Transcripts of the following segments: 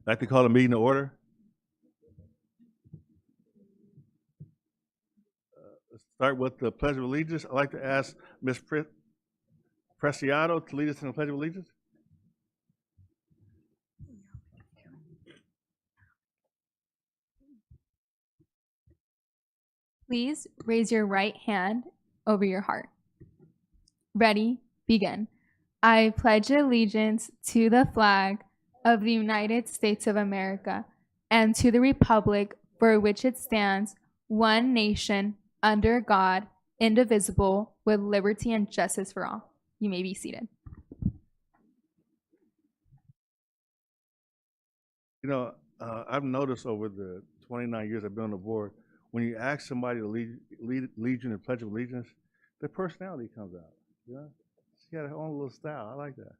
I'd like to call the meeting to order. Let's start with the Pledge of Allegiance. I'd like to ask Ms. Preciado to lead us in the Pledge of Allegiance. Please raise your right hand over your heart. Ready, begin. I pledge allegiance to the flag of the United States of America and to the republic for which it stands, one nation, under God, indivisible, with liberty and justice for all. You may be seated. You know, I've noticed over the 29 years I've been on the board, when you ask somebody to lead you in the Pledge of Allegiance, their personality comes out. You know? She had her own little style. I like that.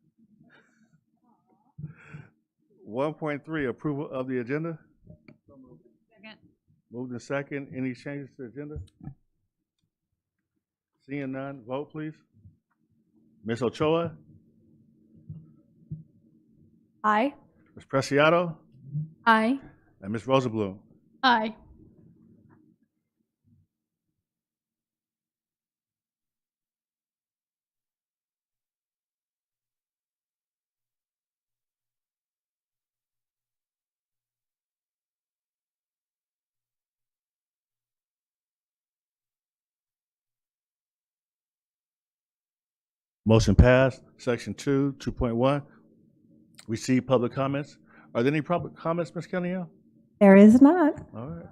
1.3, approval of the agenda. Second. Moved in second. Any changes to the agenda? Seeing none, vote please. Ms. Ochoa? Aye. Ms. Preciado? Aye. And Ms. Rosenblum? Aye. Motion passed. Section 2, 2.1. Receive public comments. Are there any public comments, Ms. Cunningham? There is not. All right.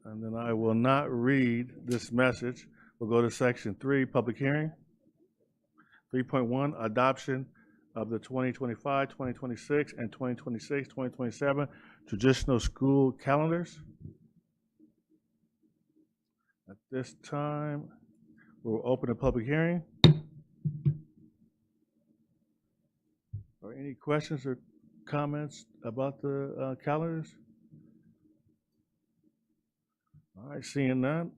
And then I will not read this message. We'll go to section 3, public hearing. 3.1, adoption of the 2025, 2026, and 2026, 2027 traditional school calendars. At this time, we'll open a public hearing. Are any questions or comments about the calendars? All right, seeing none.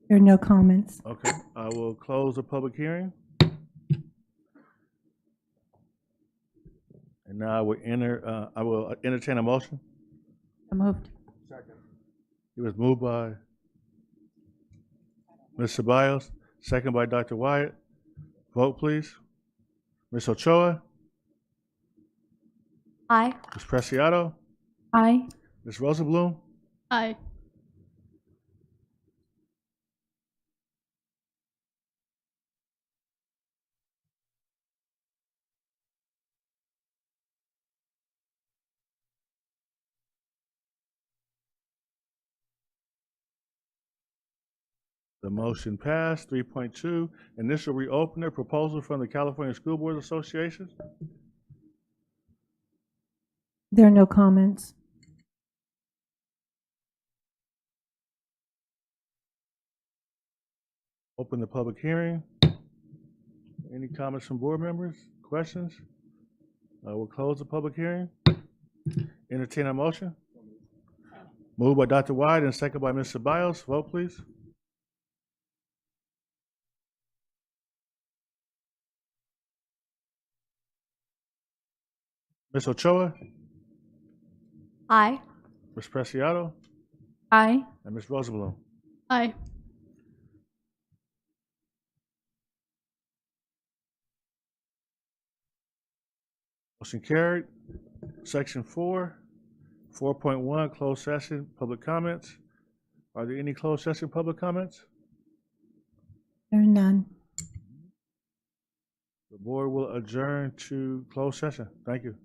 There are no comments. Okay, I will close the public hearing. And now I will entertain a motion. So moved. Second. It was moved by Ms. Ceballos, second by Dr. Wyatt. Vote please. Ms. Ochoa? Aye. Ms. Preciado? Aye. Ms. Rosenblum? Aye. The motion passed. 3.2, initial reopener proposal from the California School Board Association. There are no comments. Open the public hearing. Any comments from board members? Questions? I will close the public hearing. Entertain a motion. Moved by Dr. Wyatt and second by Ms. Ceballos. Vote please. Ms. Ochoa? Aye. Ms. Preciado? Aye. And Ms. Rosenblum? Aye. Motion carried. Section 4, 4.1, closed session, public comments. Are there any closed session public comments? There are none. The board will adjourn to closed session. Thank you.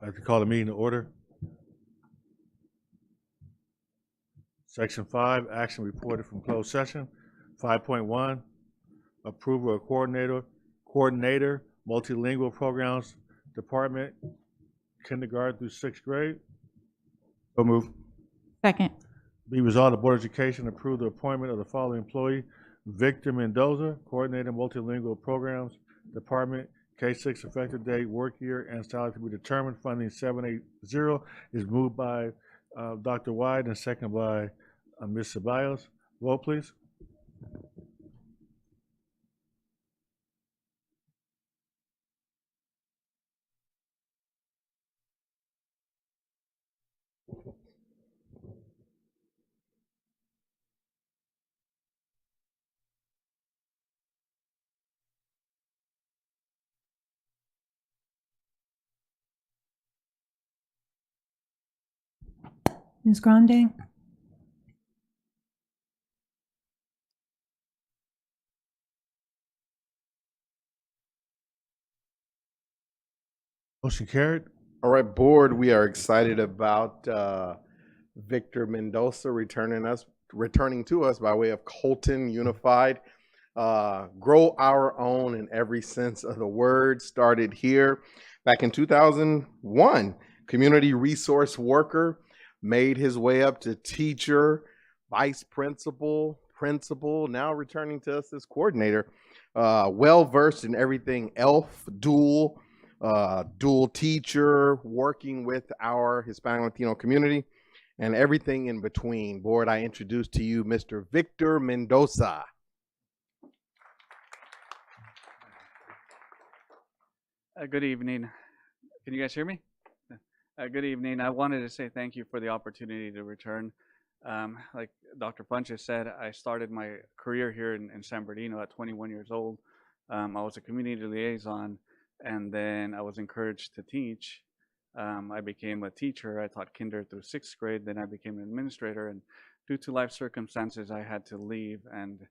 I have to call the meeting to order. Section 5, action reported from closed session. 5.1, approval of coordinator, multilingual programs department, kindergarten through 6th grade. So move. Second. Be resolved, the Board of Education approve the appointment of the following employee: Victor Mendoza, coordinator, multilingual programs department, K-6, effective date, work year, and salary to be determined. Funding 780 is moved by Dr. White and second by Ms. Ceballos. Vote, please. Ms. Grande? Motion carried. All right, board, we are excited about Victor Mendoza returning to us by way of Colton Unified. Grow our own in every sense of the word. Started here back in 2001. Community resource worker, made his way up to teacher, vice principal, now returning to us as coordinator. Well-versed in everything ELF, dual teacher, working with our Hispanic Latino community, and everything in between. Board, I introduce to you Mr. Victor Mendoza. Good evening. Can you guys hear me? Good evening. I wanted to say thank you for the opportunity to return. Like Dr. Funches said, I started my career here in San Bernardino at 21 years old. I was a community liaison, and then I was encouraged to teach. I became a teacher. I taught kinder through 6th grade. Then I became an administrator, and due to life circumstances, I had to leave and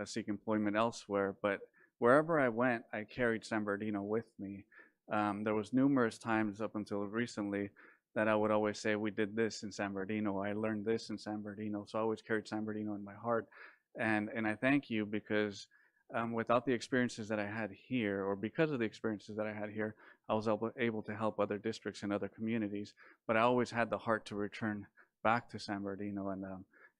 seek employment elsewhere. But wherever I went, I carried San Bernardino with me. There was numerous times up until recently that I would always say, we did this in San Bernardino. I learned this in San Bernardino. So I always carried San Bernardino in my heart. And I thank you because without the experiences that I had here, or because of the experiences that I had here, I was able to help other districts and other communities. But I always had the heart to return back to San Bernardino.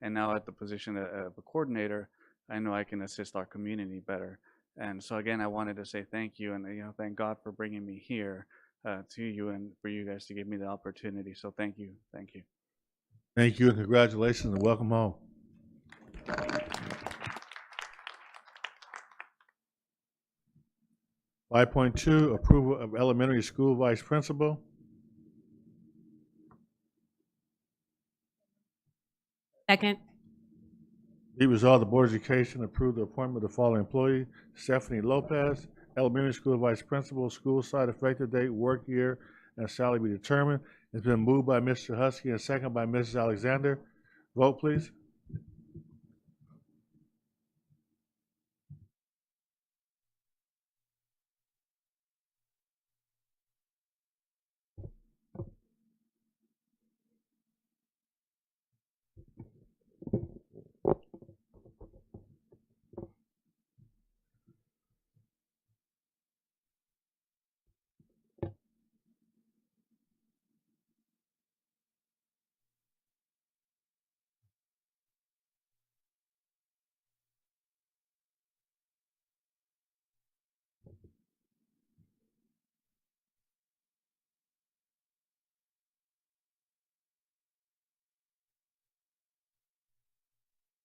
And now at the position of a coordinator, I know I can assist our community better. And so again, I wanted to say thank you, and thank God for bringing me here to you, and for you guys to give me the opportunity. So thank you. Thank you, and congratulations, and welcome home. Five point 2, approval of elementary school vice principal. Second. Be resolved, the Board of Education approve the appointment of the following employee: Stephanie Lopez, elementary school vice principal, school site, effective date, work year, and salary be determined. It's been moved by Mr. Husky and second by Mrs. Alexander. Vote, please.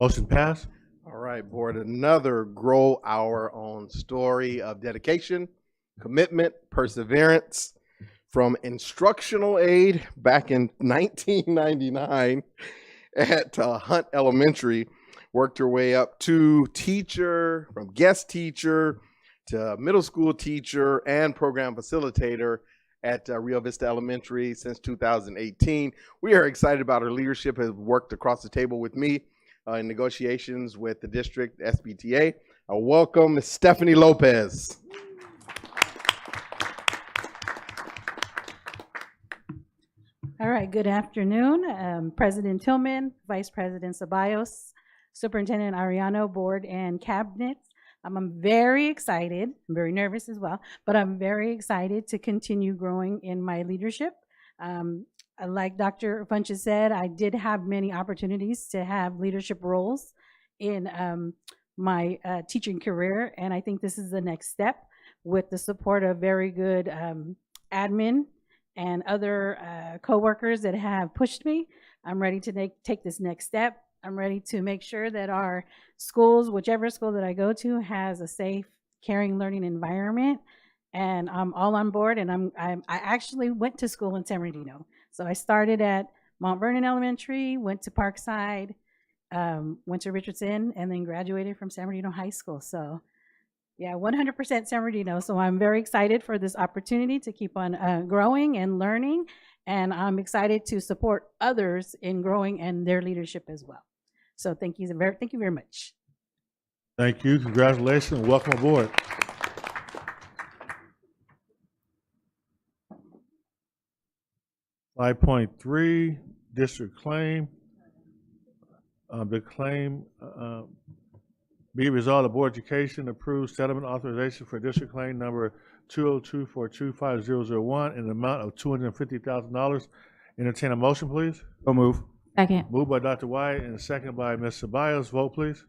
Motion passed. All right, board, another grow our own story of dedication, commitment, perseverance. From instructional aide back in 1999 at Hunt Elementary, worked her way up to teacher, from guest teacher to middle school teacher and program facilitator at Rio Vista Elementary since 2018. We are excited about her leadership, has worked across the table with me in negotiations with the district SBTA. Welcome, Ms. Stephanie Lopez. right, good afternoon. President Tillman, Vice President Ceballos, Superintendent Ariano, Board and Cabinet. I'm very excited. I'm very nervous as well, but I'm very excited to continue growing in my leadership. Like Dr. Funches said, I did have many opportunities to have leadership roles in my teaching career, and I think this is the next step with the support of very good admin and other coworkers that have pushed me. I'm ready to take this next step. I'm ready to make sure that our schools, whichever school that I go to, has a safe, caring, learning environment. And I'm all on board. And I actually went to school in San Bernardino. So I started at Mount Vernon Elementary, went to Parkside, went to Richardson, and then graduated from San Bernardino High School. So yeah, 100% San Bernardino. So I'm very excited for this opportunity to keep on growing and learning. And I'm excited to support others in growing and their leadership as well. So thank you very much. Thank you. Congratulations and welcome aboard. Five point three, district claim. The claim be resolved, the Board of Education approves settlement authorization for district claim number 202425001 in the amount of $250,000. Entertain a motion, please. So move. Second. Moved by Dr. Wyatt and second by Ms. Ceballos. Vote, please.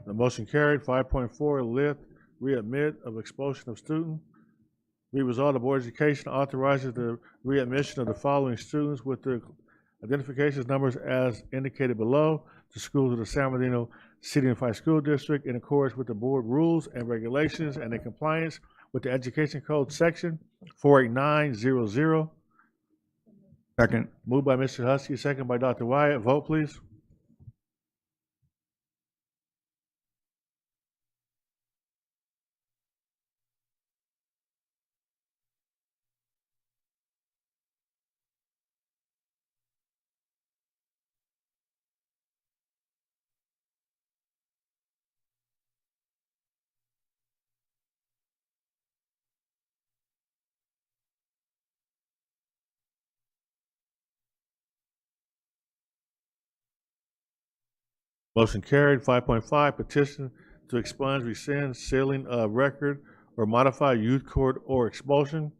The motion carried. 5.4, lift, readmit of expulsion of student. Be resolved, the Board of Education authorizes the readmission of the following students with the identification numbers as indicated below to schools of the San Bernardino City Unified School District in accordance with the board rules and regulations and in compliance with the Education Code Section 48900. Second. Moved by Mr. Husky, second by Dr. Wyatt. Vote, please. Motion carried. 5.5, petition to expunge, rescind, sealing of record, or modify youth court or expulsion.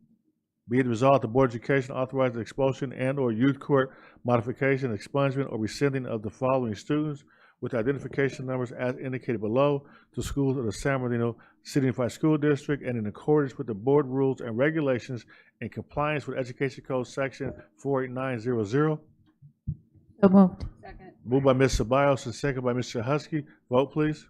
Be it resolved, the Board of Education authorizes the expulsion and/or youth court modification, expungement, or rescinding of the following students with identification numbers as indicated below to schools of the San Bernardino City Unified School District and in accordance with the board rules and regulations in compliance with Education Code Section 48900. So moved. Moved by Ms. Ceballos and second by Mr. Husky. Vote, please.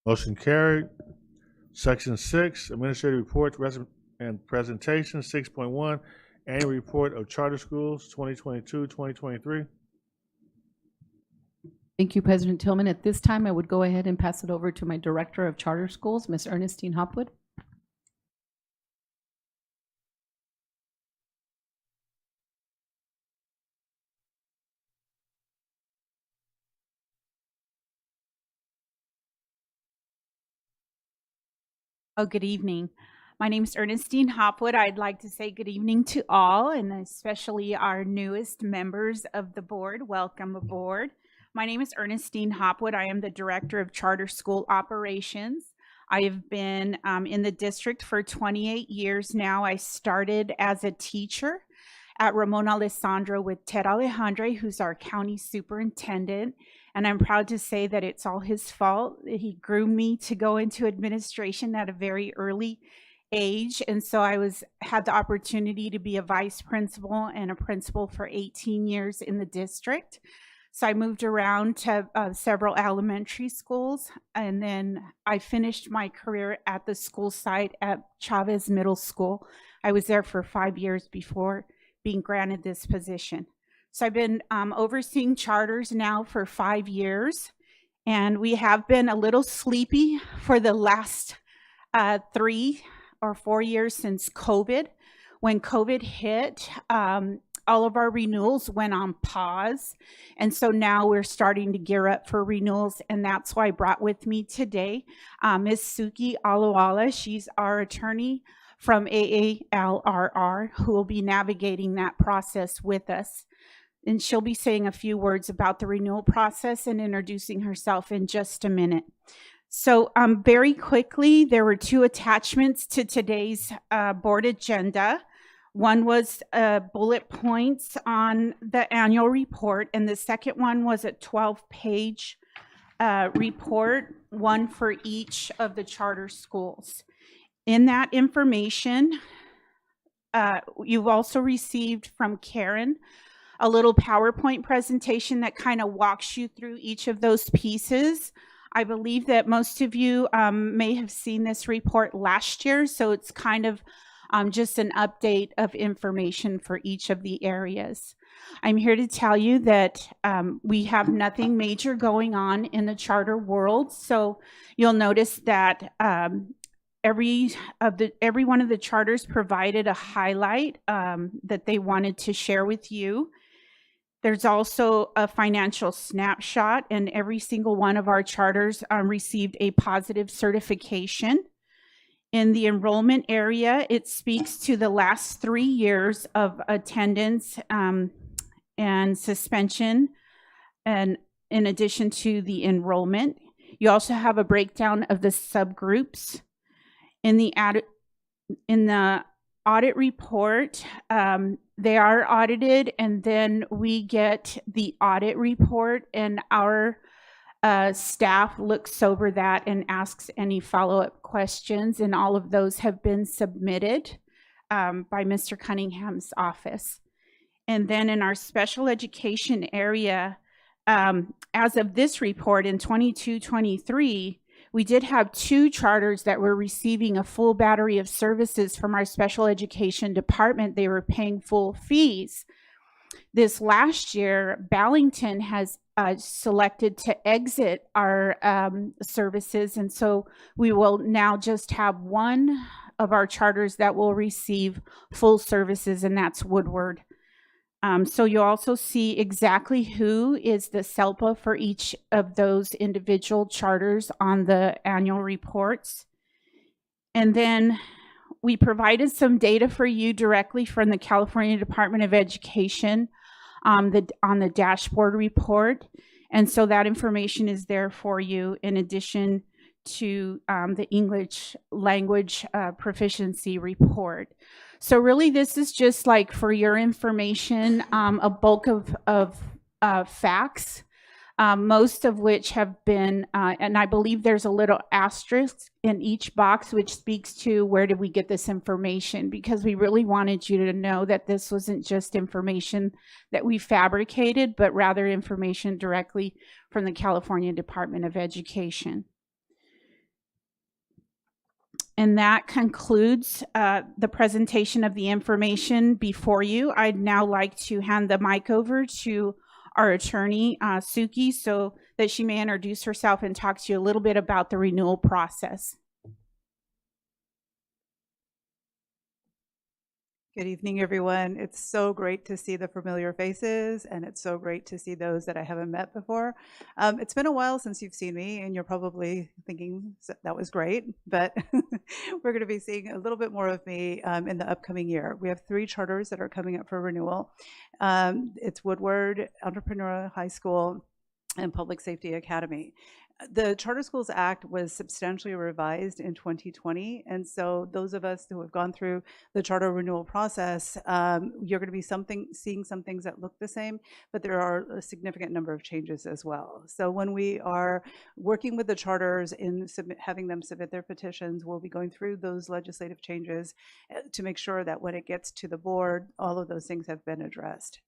Motion carried. Section 6, Administrative Reports and Presentation. 6.1, Annual Report of Charter Schools 2022-2023. Thank you, President Tillman. At this time, I would go ahead and pass it over to my Director of Charter Schools, Ms. Ernestine Hopwood. Oh, good evening. My name is Ernestine Hopwood. I'd like to say good evening to all, and especially our newest members of the board. Welcome aboard. My name is Ernestine Hopwood. I am the Director of Charter School Operations. I have been in the district for 28 years now. I started as a teacher at Ramon Alessandro with Ted Alejandre, who's our county superintendent. And I'm proud to say that it's all his fault. He groomed me to go into administration at a very early age, and so I had the opportunity to be a vice principal and a principal for 18 years in the district. So I moved around to several elementary schools, and then I finished my career at the school site at Chavez Middle School. I was there for 5 years before being granted this position. So I've been overseeing charters now for 5 years, and we have been a little sleepy for the last 3 or 4 years since COVID. When COVID hit, all of our renewals went on pause. And so now we're starting to gear up for renewals. And that's why I brought with me today Ms. Suki Alawala. She's our attorney from AALRR, who will be navigating that process with us. And she'll be saying a few words about the renewal process and introducing herself in just a minute. So very quickly, there were 2 attachments to today's board agenda. One was bullet points on the annual report, and the second one was a 12-page report, one for each of the charter schools. In that information, you've also received from Karen a little PowerPoint presentation that kind of walks you through each of those pieces. I believe that most of you may have seen this report last year, so it's kind of just an update of information for each of the areas. I'm here to tell you that we have nothing major going on in the charter world. So you'll notice that every one of the charters provided a highlight that they wanted to share with you. There's also a financial snapshot, and every single one of our charters received a positive certification. In the enrollment area, it speaks to the last 3 years of attendance and suspension, and in addition to the enrollment. You also have a breakdown of the subgroups. In the audit report, they are audited, and then we get the audit report, and our staff looks over that and asks any follow-up questions, and all of those have been submitted by Mr. Cunningham's office. And then in our special education area, as of this report in 22-23, we did have 2 charters that were receiving a full battery of services from our special education department. They were paying full fees. This last year, Ballington has selected to exit our services, and so we will now just have one of our charters that will receive full services, and that's Woodward. So you'll also see exactly who is the SELPA for each of those individual charters on the annual reports. And then we provided some data for you directly from the California Department of Education on the dashboard report. And so that information is there for you in addition to the English language proficiency report. So really, this is just like for your information, a bulk of facts, most of which have been, and I believe there's a little asterisk in each box, which speaks to where did we get this information, because we really wanted you to know that this wasn't just information that we fabricated, but rather information directly from the California Department of Education. And that concludes the presentation of the information before you. I'd now like to hand the mic over to our attorney, Suki, so that she may introduce herself and talk to you a little bit about the renewal process. Good evening, everyone. It's so great to see the familiar faces, and it's so great to see those that I haven't met before. It's been a while since you've seen me, and you're probably thinking that was great, but we're going to be seeing a little bit more of me in the upcoming year. We have 3 charters that are coming up for renewal. It's Woodward, Entrepreneur High School, and Public Safety Academy. The Charter Schools Act was substantially revised in 2020, and so those of us who have gone through the charter renewal process, you're going to be seeing some things that look the same, but there are a significant number of changes as well. So when we are working with the charters in having them submit their petitions, we'll be going through those legislative changes to make sure that when it gets to the board, all of those things have been addressed.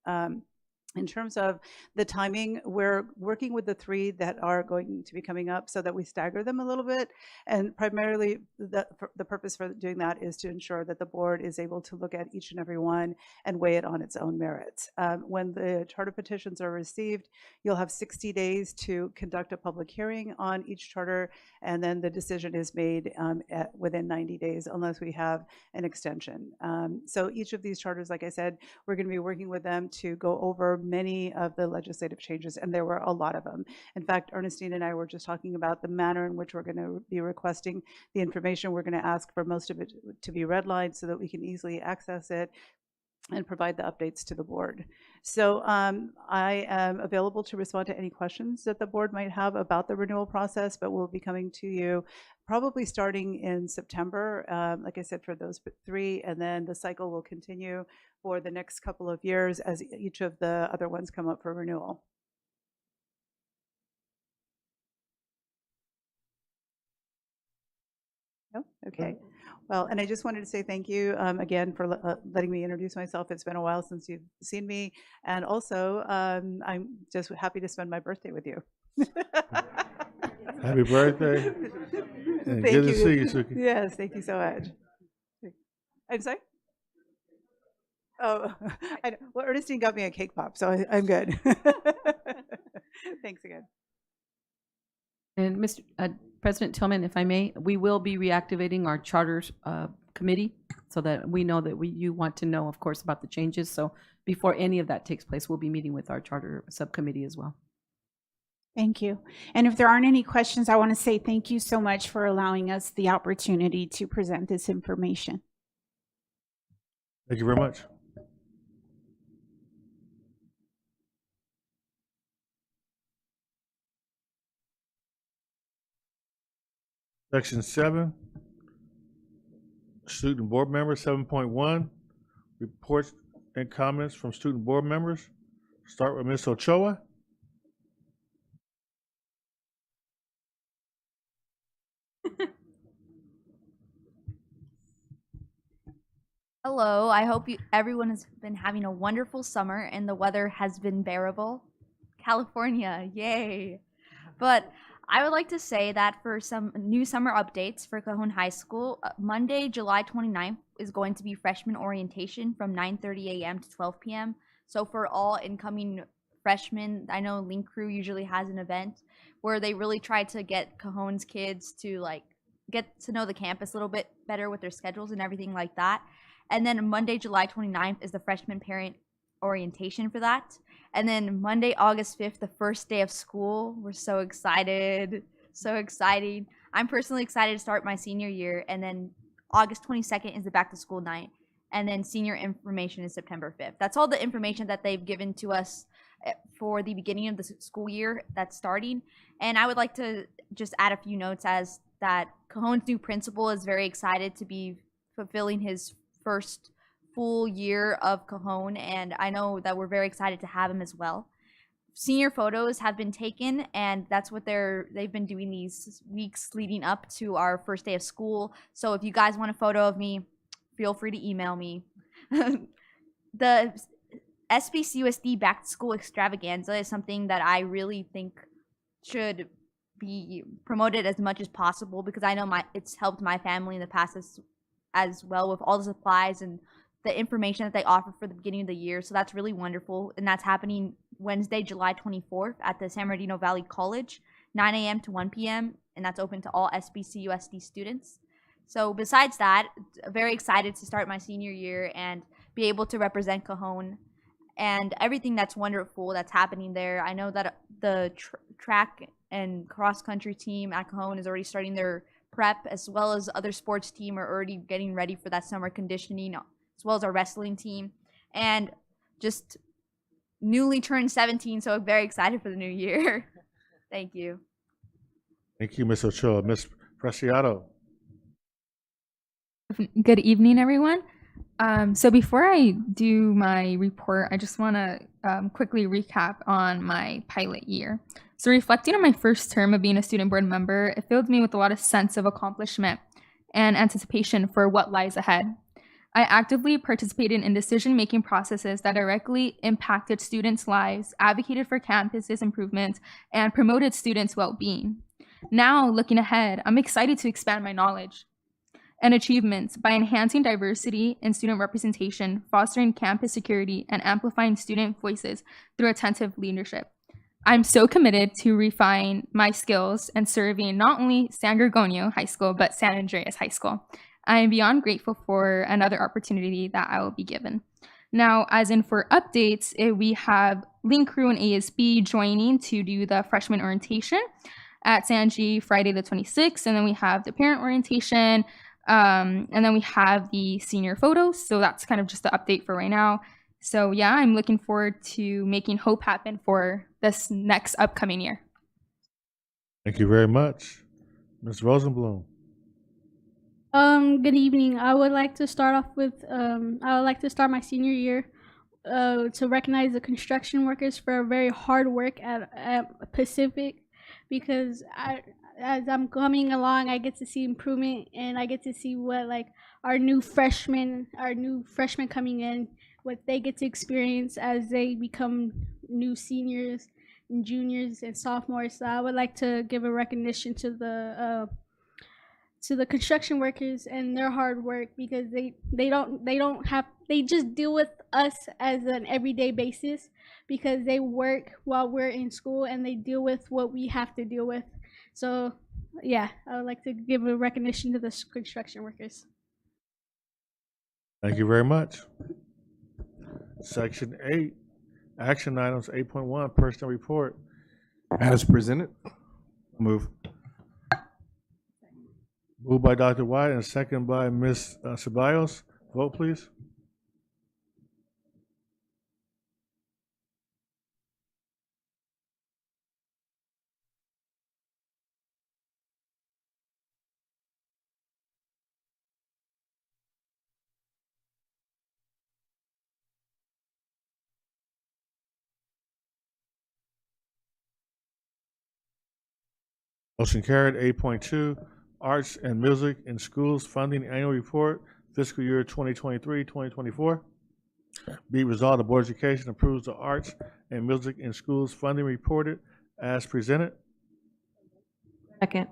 In terms of the timing, we're working with the 3 that are going to be coming up so that we stagger them a little bit. And primarily, the purpose for doing that is to ensure that the board is able to look at each and every one and weigh it on its own merits. When the charter petitions are received, you'll have 60 days to conduct a public hearing on each charter, and then the decision is made within 90 days unless we have an extension. So each of these charters, like I said, we're going to be working with them to go over many of the legislative changes, and there were a lot of them. In fact, Ernestine and I were just talking about the manner in which we're going to be requesting the information. We're going to ask for most of it to be redlined so that we can easily access it and provide the updates to the board. So I am available to respond to any questions that the board might have about the renewal process, but we'll be coming to you probably starting in September, like I said, for those 3, and then the cycle will continue for the next couple of years as each of the other ones come up for renewal. No? Okay. Well, and I just wanted to say thank you again for letting me introduce myself. It's been a while since you've seen me. And also, I'm just happy to spend my birthday with you. Happy birthday. And Thank good you. to see you, Suki. Yes, thank you so much. I'm sorry? Oh, well, Ernestine got me a cake pop, so I'm good. Thanks again. And Mr. President Tillman, if I may, we will be reactivating our charters committee so that we know that you want to know, of course, about the changes. So before any of that takes place, we'll be meeting with our charter subcommittee as well. Thank you. And if there aren't any questions, I want to say thank you so much for allowing us the opportunity to present this information. Thank you very much. Section 7, student board members, 7.1, reports and comments from student board members. Start with Ms. Ochoa. Hello, I hope everyone has been having a wonderful summer and the weather has been bearable. California, yay. But I would like to say that for some new summer updates for Cajon High School, Monday, July 29th is going to be freshman orientation from 9:30 a.m. to 12 p.m. So for all incoming freshmen, I know Link Crew usually has an event where they really try to get Cajon's kids to get to know the campus a little bit better with their schedules and everything like that. And then Monday, July 29th is the freshman parent orientation for that. And then Monday, August 5th, the first day of school. We're so excited. So exciting. I'm personally excited to start my senior year. And then August 22nd is the back to school night. And then senior information is September 5th. That's all the information that they've given to us for the beginning of the school year that's starting. And I would like to just add a few notes as that Cajon's new principal is very excited to be fulfilling his first full year of Cajon, and I know that we're very excited to have him as well. Senior photos have been taken, and that's what they've been doing these weeks leading up to our first day of school. So if you guys want a photo of me, feel free to email me. The SBCUSD back to school extravaganza is something that I really think should be promoted as much as possible, because I know it's helped my family in the past as well with all the supplies and the information that they offer for the beginning of the year. So that's really wonderful. And that's happening Wednesday, July 24th at the San Bernardino Valley College, 9 a.m. to 1 p.m. And that's open to all SBCUSD students. So besides that, very excited to start my senior year and be able to represent Cajon and everything that's wonderful that's happening there. I know that the track and cross country team at Cajon is already starting their prep, as well as other sports team are already getting ready for that summer conditioning, as well as our wrestling team, and just newly turned 17, so I'm very excited for the new year. Thank you. Thank you, Ms. Ochoa. Ms. Preciado. Good evening, everyone. So before I do my report, I just want to quickly recap on my pilot year. So reflecting on my first term of being a student board member, it filled me with a lot of sense of accomplishment and anticipation for what lies ahead. I actively participated in decision-making processes that directly impacted students' lives, advocated for campus's improvements, and promoted students' well-being. Now, looking ahead, I'm excited to expand my knowledge and achievements by enhancing diversity and student representation, fostering campus security, and amplifying student voices through attentive leadership. I'm so committed to refine my skills and serving not only San Gorgonio High School, but San Andreas High School. I am beyond grateful for another opportunity that I will be given. Now, as in for updates, we have Link Crew and ASB joining to do the freshman orientation at San G Friday the 26th, and then we have the parent orientation, and then we have the senior photos. So that's kind of just the update for right now. So yeah, I'm looking forward to making hope happen for this next upcoming year. Thank you very much. Ms. Rosenblum. Good evening. I would like to start off with, I would like to start my senior year to recognize the construction workers for very hard work at Pacific, because as I'm coming along, I get to see improvement, and I get to see what like our new freshmen coming in, what they get to experience as they become new seniors and juniors and sophomores. So I would like to give a recognition to the construction workers and their hard work, because they just deal with us as an everyday basis, because they work while we're in school and they deal with what we have to deal with. So yeah, I would like to give a recognition to the construction workers. Thank you very much. Section 8, action items 8.1, personnel report. As presented. Move. Moved by Dr. White and second by Ms. Ceballos. Vote, please. Motion carried. 8.2, Arts and Music in Schools Funding Annual Report, Fiscal Year 2023-2024. Be resolved, the Board of Education approves the Arts and Music in Schools Funding reported as presented. Second.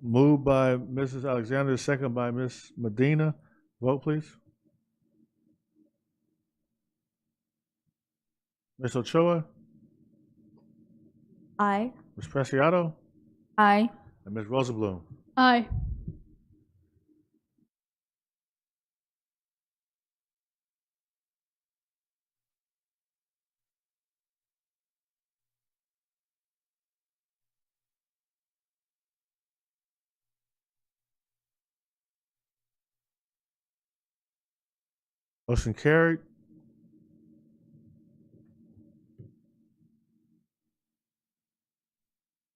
Moved by Mrs. Alexander, second by Ms. Medina. Vote, please. Ms. Ochoa, Aye. Ms. Preciado, Aye. and Ms. Rosenblum. Aye. Motion carried.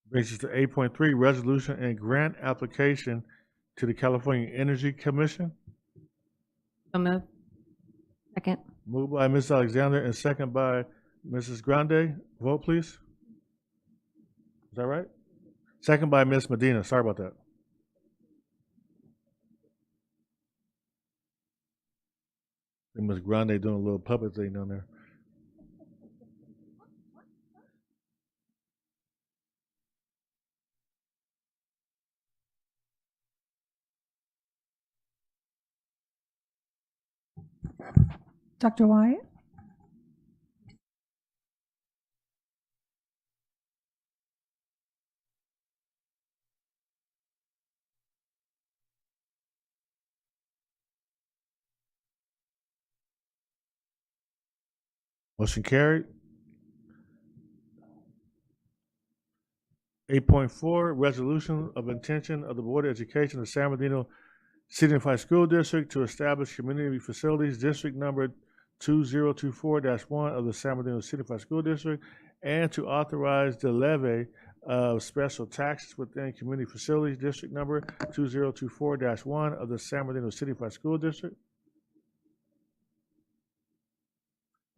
Brings us to 8.3, resolution and grant application to the California Energy Commission. So moved. Second. Moved by Ms. Alexander and second by Mrs. Grande. Vote, please. Is that right? Second by Ms. Medina. Sorry about that. I think Ms. Grande doing a little puppet thing down there. Dr. Wyatt? Motion carried. 8.4, resolution of intention of the Board of Education of San Bernardino City Unified School District to establish community facilities district number 2024-1 of the San Bernardino City Unified School District, and to authorize the levy of special taxes within Community Facilities District Number 2024-1 of the San Bernardino City Unified School District.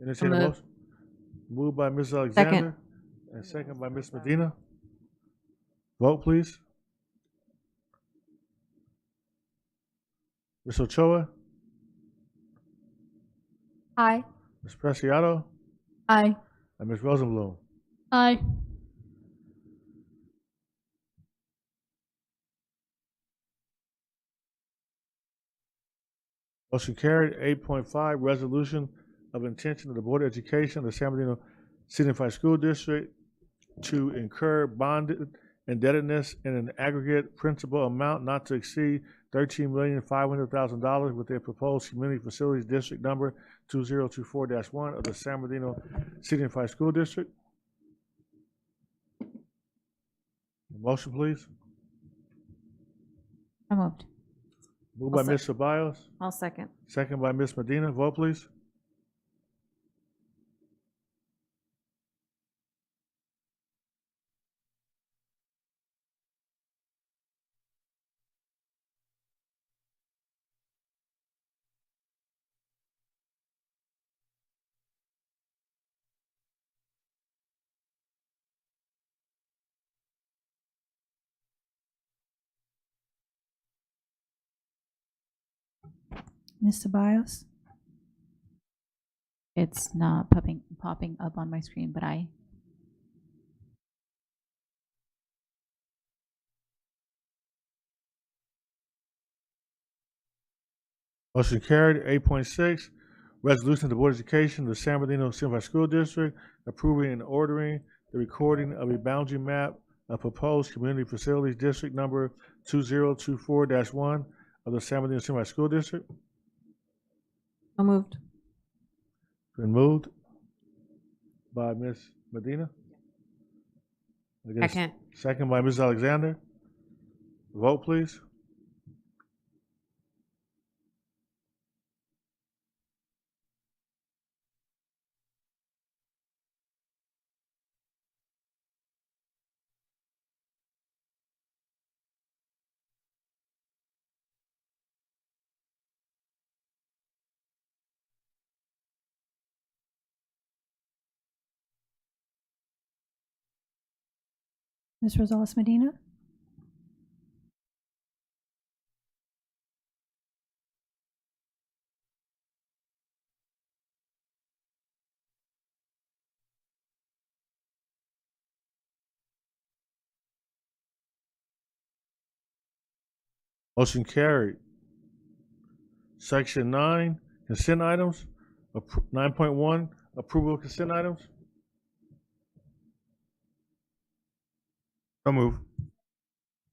Entertain a Moved. motion. Moved by Ms. Alexander and second by Ms. Medina. Vote, please. Ms. Ochoa, Aye. Ms. Preciado, Aye. and Ms. Rosenblum. Aye. Motion carried. 8.5, resolution of intention of the Board of Education of the San Bernardino City Unified School District to incur bonded indebtedness in an aggregate principal amount not to exceed $13,500,000 with their proposed Community Facilities District Number 2024-1 of the San Bernardino City Unified School District. Motion, please. So moved. Moved by Ms. Ceballos, I'll second. second by Ms. Medina. Vote, please. Ms. Ceballos? It's not popping up on my screen, but I. Motion carried. 8.6, resolution of the Board of Education of the San Bernardino City Unified School District approving and ordering the recording of a boundary map of proposed Community Facilities District Number 2024-1 of the San Bernardino City Unified School District. So moved. Been moved by Ms. Medina. I guess Second. Second by Ms. Alexander. Vote, please. Ms. Rosales Medina? Motion carried. Section 9, consent items. 9.1, approval of consent items. So move.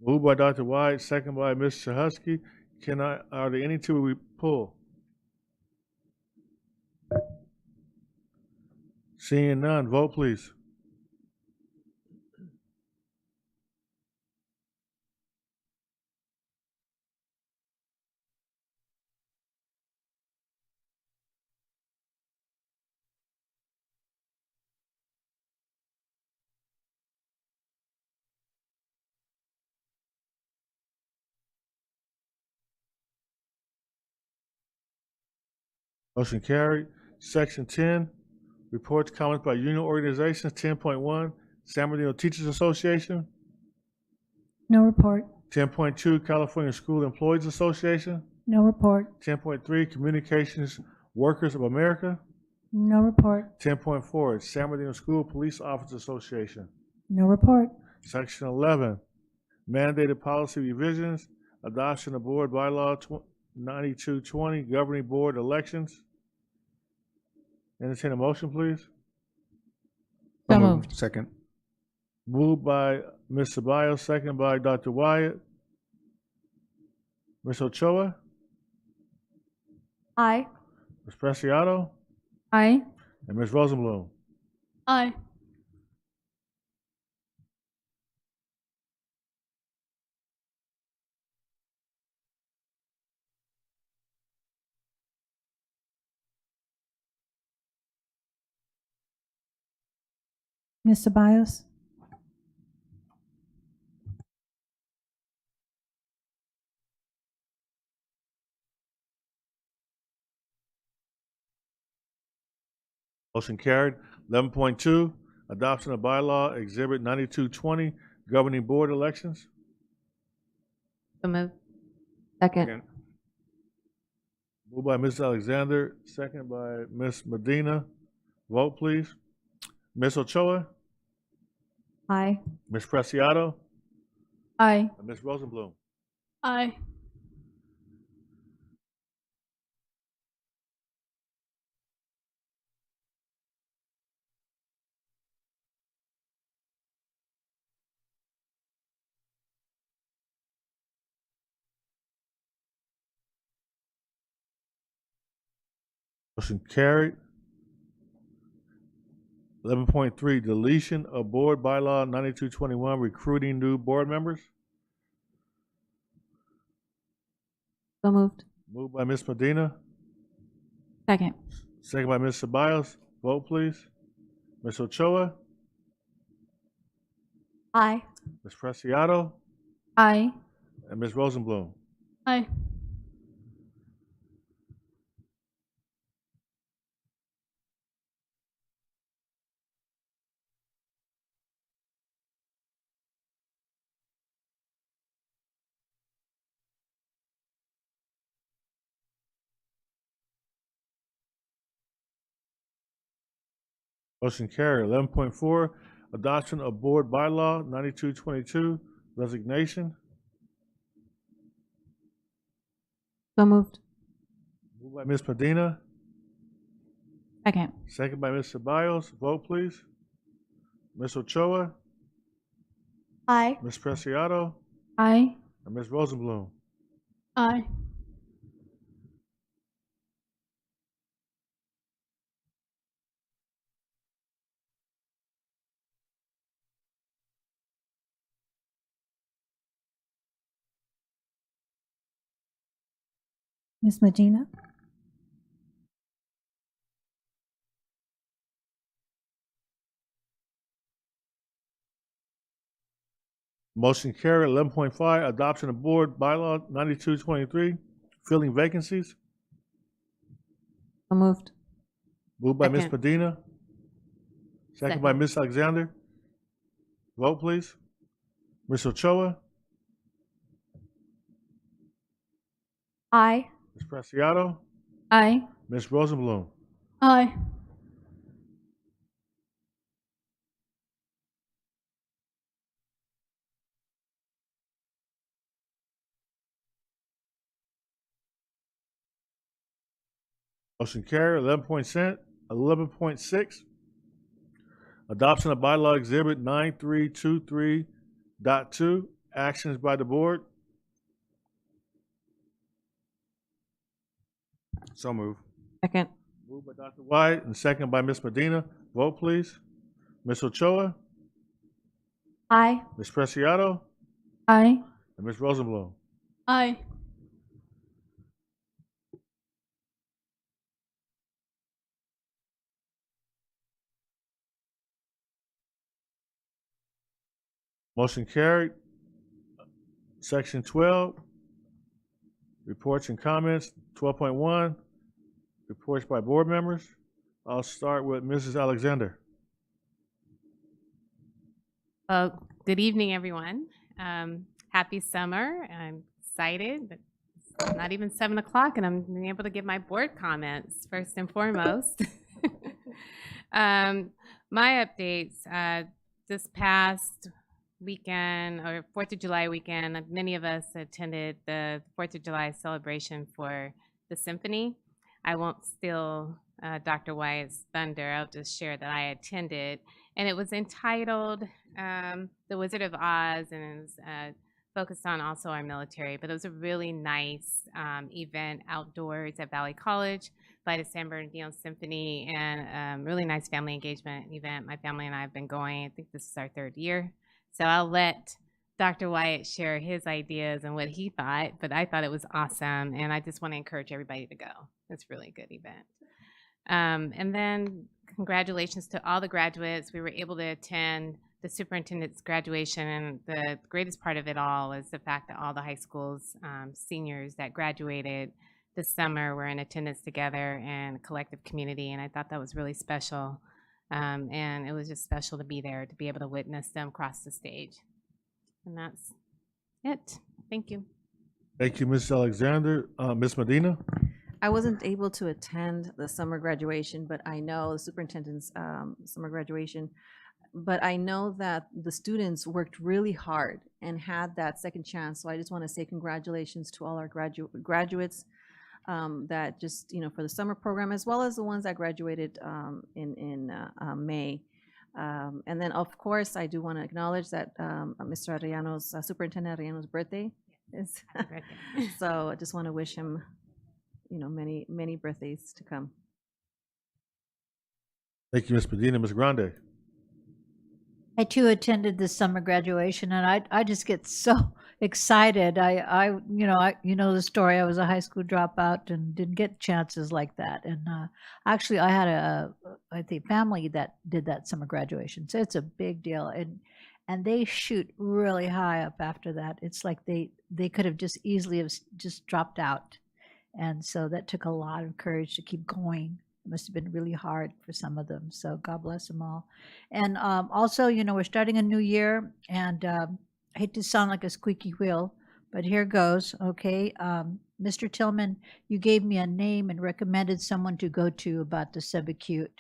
Moved by Dr. White, second by Ms. Shahusky. Are there any two we pull? Seeing none, vote please. Motion carried. Section 10, reports, comments by union organizations. 10.1, San Bernardino Teachers Association. No report. 10.2, California School Employees Association. No report. 10.3, Communications Workers of America. No report. 10.4, San Bernardino School Police Officers Association. No report. Section 11, mandated policy revisions, adoption of board bylaw 9220, governing board elections. Entertain a motion, please. So moved. Second. Moved by Ms. Ceballos, second by Dr. Wyatt. Ms. Ochoa, Aye. Ms. Preciado, Aye. and Ms. Rosenblum. Aye. Ms. Ceballos? Motion carried. 11.2, adoption of bylaw exhibit 9220, governing board elections. So moved. Second. Moved by Ms. Alexander, second by Ms. Medina. Vote, please. Ms. Ochoa, Aye. Ms. Preciado, Aye. and Ms. Rosenblum. Aye. Motion carried. 11.3, deletion of board bylaw 9221, recruiting new board members. So moved. Moved by Ms. Medina, Second. second by Ms. Ceballos. Vote, please. Ms. Ochoa, Aye. Ms. Preciado, Aye. and Ms. Rosenblum. Aye. Motion carried. 11.4, adoption of board bylaw 9222, resignation. So moved. Moved by Ms. Medina, Second. second by Ms. Ceballos. Vote, please. Ms. Ochoa, Aye. Ms. Preciado, Aye. and Ms. Rosenblum. Aye. Ms. Medina? Motion carried. 11.5, adoption of board bylaw 9223, filling vacancies. So moved. Moved by Ms. Second. Medina, second by Second. Ms. Alexander. Vote, please. Ms. Ochoa, Aye. Ms. Preciado, Aye. Ms. Rosenblum. Aye. Motion carried. 11.6, adoption of bylaw exhibit 9323.2, actions by the board. So moved. Second. Moved by Dr. White and second by Ms. Medina. Vote, please. Ms. Ochoa, Aye. Ms. Preciado, Aye. and Ms. Rosenblum. Aye. Motion carried. Section 12, reports and comments. 12.1, reports by board members. I'll start with Mrs. Alexander. Good evening, everyone. Happy summer. I'm excited. It's not even 7 o'clock, and I'm being able to give my board comments first and foremost. My updates this past weekend, or 4th of July weekend, many of us attended the 4th of July celebration for the symphony. I won't steal Dr. Wyatt's thunder. I'll just share that I attended, and it was entitled The Wizard of Oz, and it was focused on also our military, but it was a really nice event outdoors at Valley College by the San Bernardino Symphony, and really nice family engagement event. My family and I have been going. I think this is our 3rd year. So I'll let Dr. Wyatt share his ideas and what he thought, but I thought it was awesome, and I just want to encourage everybody to go. It's a really good event. And then congratulations to all the graduates. We were able to attend the superintendent's graduation, and the greatest part of it all is the fact that all the high school's seniors that graduated this summer were in attendance together and collective community, and I thought that was really special. And it was just special to be there, to be able to witness them cross the stage. And that's it. Thank you. Thank you, Ms. Alexander. Ms. Medina? I wasn't able to attend the summer graduation, but I know the superintendent's summer graduation. But I know that the students worked really hard and had that second chance. So I just want to say congratulations to all our graduates that just, for the summer program, as well as the ones that graduated in May. And then, of course, I do want to acknowledge that Mr. Arellano's, Superintendent Arellano's birthday is. So I just want to wish him, many, many birthdays to come. Thank you, Ms. Medina. Ms. Grande? I too attended this summer graduation, and I just get so excited. I the story. I was a high school dropout and didn't get chances like that. And actually, I had a family that did that summer graduation, so it's a big deal. And they shoot really high up after that. It's like they could have just easily have just dropped out, and so that took a lot of courage to keep going. It must have been really hard for some of them. So God bless them all. And also, we're starting a new year, and I hate to sound like a squeaky wheel, but here goes. Okay. Mr. Tillman, you gave me a name and recommended someone to go to about the subacute.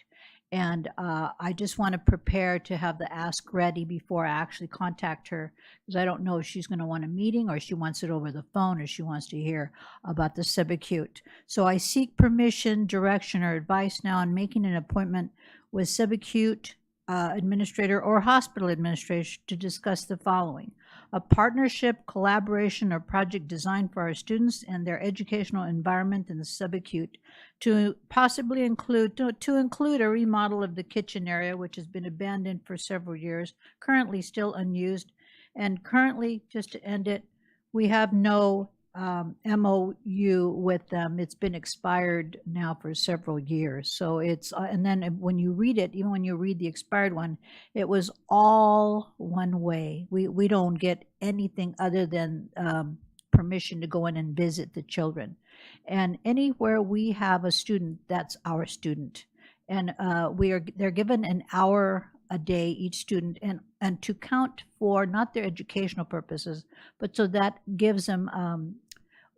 And I just want to prepare to have the ask ready before I actually contact her, because I don't know if she's going to want a meeting or she wants it over the phone or she wants to hear about the subacute. So I seek permission, direction, or advice now on making an appointment with subacute administrator or hospital administration to discuss the following: a partnership, collaboration, or project design for our students and their educational environment in the subacute, to possibly include a remodel of the kitchen area, which has been abandoned for several years, currently still unused. And currently, just to end it, we have no MOU with them. It's been expired now for several years. So it's, and then when you read it, even when you read the expired one, it was all one way. We don't get anything other than permission to go in and visit the children. And anywhere we have a student, that's our student. And they're given an hour a day, each student, and to count for not their educational purposes, but so that gives them,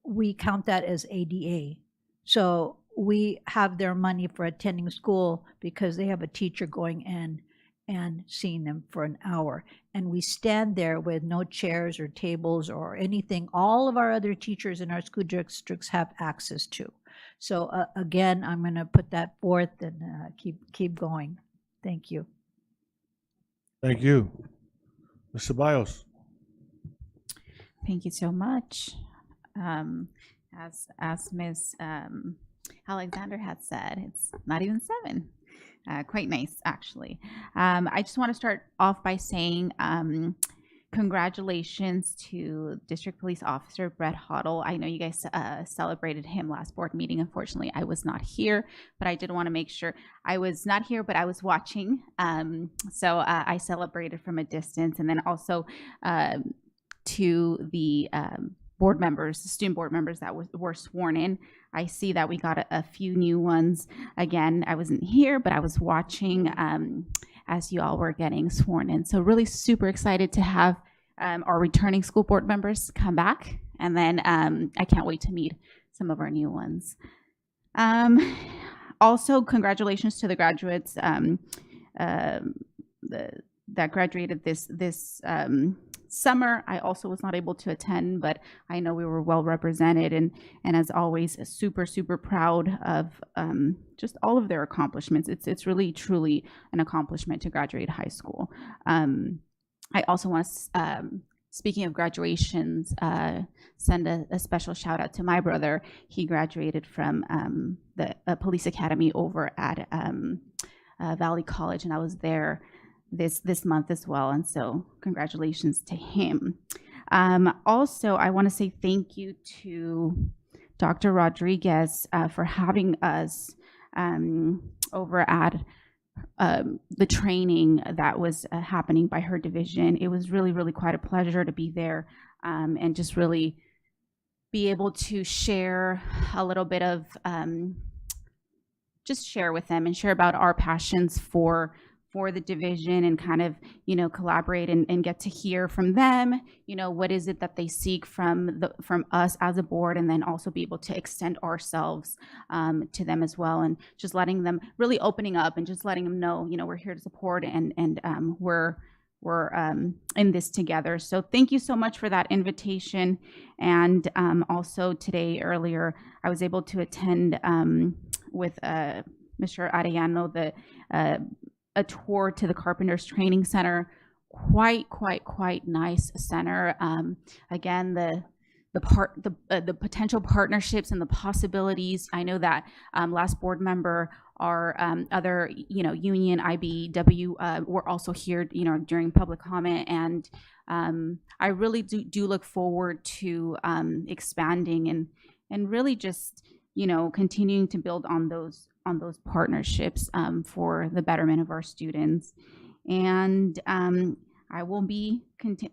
we count that as ADA. So we have their money for attending school because they have a teacher going in and seeing them for an hour. And we stand there with no chairs or tables or anything all of our other teachers in our school districts have access to. So again, I'm going to put that forth and keep going. Thank you. Thank you. Mr. Bios? Thank you so much. As Ms. Alexander had said, it's not even 7. Quite nice, actually. I just want to start off by saying congratulations to District Police Officer Brett Hoddle. I know you guys celebrated him last board meeting. Unfortunately, I was not here, but I did want to make sure I was not here, but I was watching. So I celebrated from a distance. And then also to the board members, student board members that were sworn in. I see that we got a few new ones. Again, I wasn't here, but I was watching as you all were getting sworn in. So really super excited to have our returning school board members come back. And then I can't wait to meet some of our new ones. Also, congratulations to the graduates that graduated this summer. I also was not able to attend, but I know we were well represented, and as always, super, super proud of just all of their accomplishments. It's really, truly an accomplishment to graduate high school. I also want to, speaking of graduations, send a special shout out to my brother. He graduated from the police academy over at Valley College, and I was there this month as well, and so congratulations to him. Also, I want to say thank you to Dr. Rodriguez for having us over at the training that was happening by her division. It was really, really quite a pleasure to be there and just really be able to share a little bit of just share with them and share about our passions for the division, and kind of, you know, collaborate and get to hear from them, you know, what is it that they seek from us as a board, and then also be able to extend ourselves to them as well, and just letting them, really opening up and just letting them know, you know, we're here to support, and we're in this together. So thank you so much for that invitation. And also today, earlier, I was able to attend with Mr. Arellano a tour to the Carpenters Training Center. Quite nice center. Again, the potential partnerships and the possibilities. I know that last board member, our other, you know, union, IBEW, were also here, you know, during public comment, and I really do look forward to expanding and really just, you know, continuing to build on those partnerships for the betterment of our students. And I will be,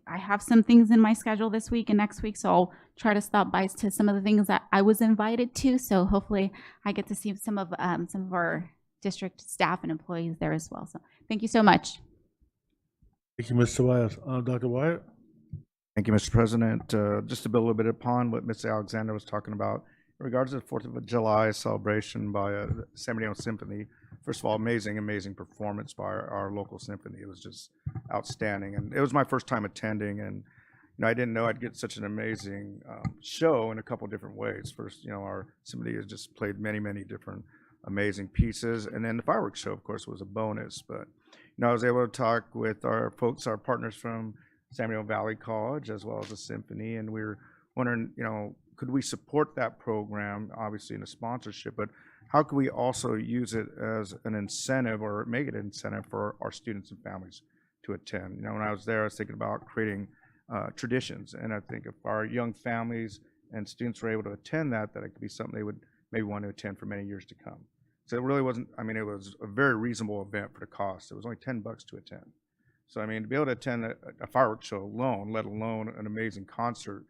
I have some things in my schedule this week and next week, so I'll try to stop by to some of the things that I was invited to. So hopefully I get to see some of our district staff and employees there as well. So thank you so much. Thank you, Mr. Wyatt. Dr. Wyatt? Thank you, Mr. President. Just to build a little bit upon what Ms. Alexander was talking about, in regards to the 4th of July celebration by San Bernardino Symphony, first of all, amazing performance by our local symphony. It was just outstanding, and it was my first time attending, and you know, I didn't know I'd get such an amazing show in a couple different ways. First, you know, our symphony has just played many different amazing pieces, and then the fireworks show, of course, was a bonus. But you know, I was able to talk with our folks, our partners from San Bernardino Valley College, as well as the symphony, and we were wondering, you know, could we support that program, obviously in a sponsorship, but how could we also use it as an incentive, or make it an incentive for our students and families to attend? You know, when I was there, I was thinking about creating traditions, and I think if our young families and students were able to attend that it could be something they would maybe want to attend for many years to come. So it really wasn't, I mean, it was a very reasonable event for the cost. It was only $10 to attend. So I mean, to be able to attend a fireworks show alone, let alone an amazing concert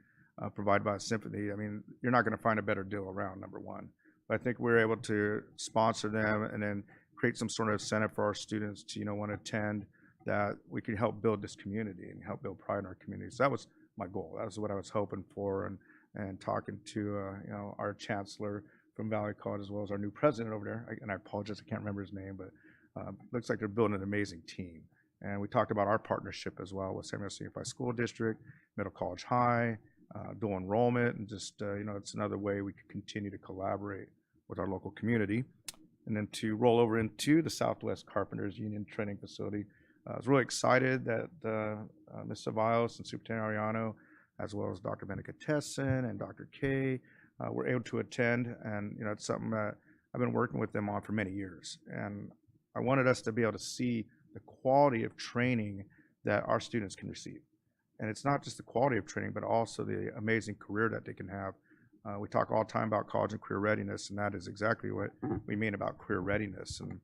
provided by a symphony, I mean, you're not going to find a better deal around, number one. But I think we're able to sponsor them and then create some sort of incentive for our students to, you know, want to attend, that we can help build this community and help build pride in our community. So that was my goal. That was what I was hoping for, and talking to, you know, our chancellor from Valley College, as well as our new president over there. And I apologize, I can't remember his name, but looks like they're building an amazing team. And we talked about our partnership as well with San Bernardino Unified School District, Middle College High, dual enrollment, and just, you know, it's another way we could continue to collaborate with our local community. And then to roll over into the Southwest Carpenters Union Training Facility, I was really excited that Ms. Ceballos and Superintendent Arellano, as well as Dr. Benecatessen and Dr. Kay, were able to attend. And, you know, it's something that I've been working with them on for many years. And I wanted us to be able to see the quality of training that our students can receive. And it's not just the quality of training, but also the amazing career that they can have. We talk all the time about college and career readiness, and that is exactly what we mean about career readiness. And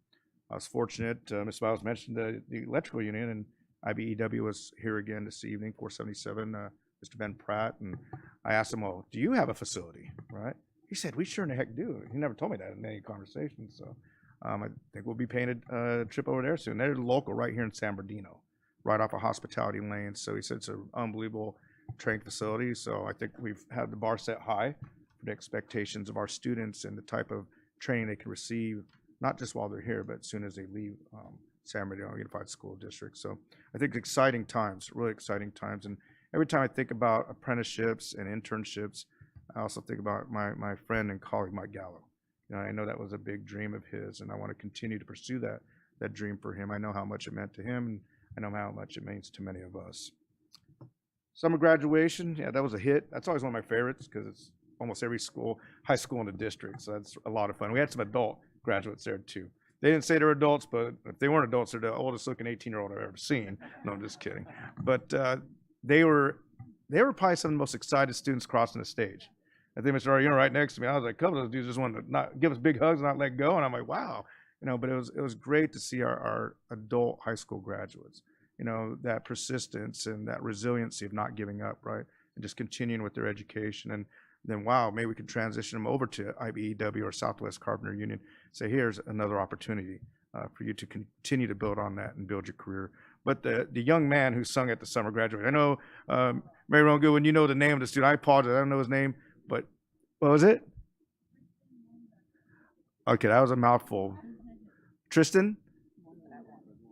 I was fortunate, Ms. Biles mentioned the electrical union, and IBEW was here again this evening, 477, Mr. Ben Pratt, and I asked him, well, do you have a facility, right? He said, we sure in the heck do. He never told me that in any conversation, so I think we'll be paying a trip over there soon. They're local right here in San Bernardino, right off of Hospitality Lane. So he said it's an unbelievable training facility. So I think we've had the bar set high for the expectations of our students and the type of training they can receive, not just while they're here, but as soon as they leave San Bernardino Unified School District. So I think exciting times, really exciting times. And every time I think about apprenticeships and internships, I also think about my friend and colleague, Mike Gallo. You know, I know that was a big dream of his, and I want to continue to pursue that dream for him. I know how much it meant to him, and I know how much it means to many of us. Summer graduation, yeah, that was a hit. That's always one of my favorites because it's almost every high school in the district, so that's a lot of fun. We had some adult graduates there too. They didn't say they were adults, but if they weren't adults, they're the oldest looking 18-year-old I've ever seen. No, I'm just kidding. But they were probably some of the most excited students crossing the stage. I think Mr. Arellano right next to me, I was like, a couple of those dudes just wanted to not give us big hugs and not let go. And I'm like, wow. You know, but it was great to see our adult high school graduates, you know, that persistence and that resiliency of not giving up, right? And just continuing with their education. And then wow, maybe we could transition them over to IBEW or Southwest Carpenter Union. Say, here's another opportunity for you to continue to build on that and build your career. But the young man who sung at the summer graduation, I know, Mary Ron Goodwin, you know the name of the student. I apologize, I don't know his name, but what was it? Okay, that was a mouthful. Tristan?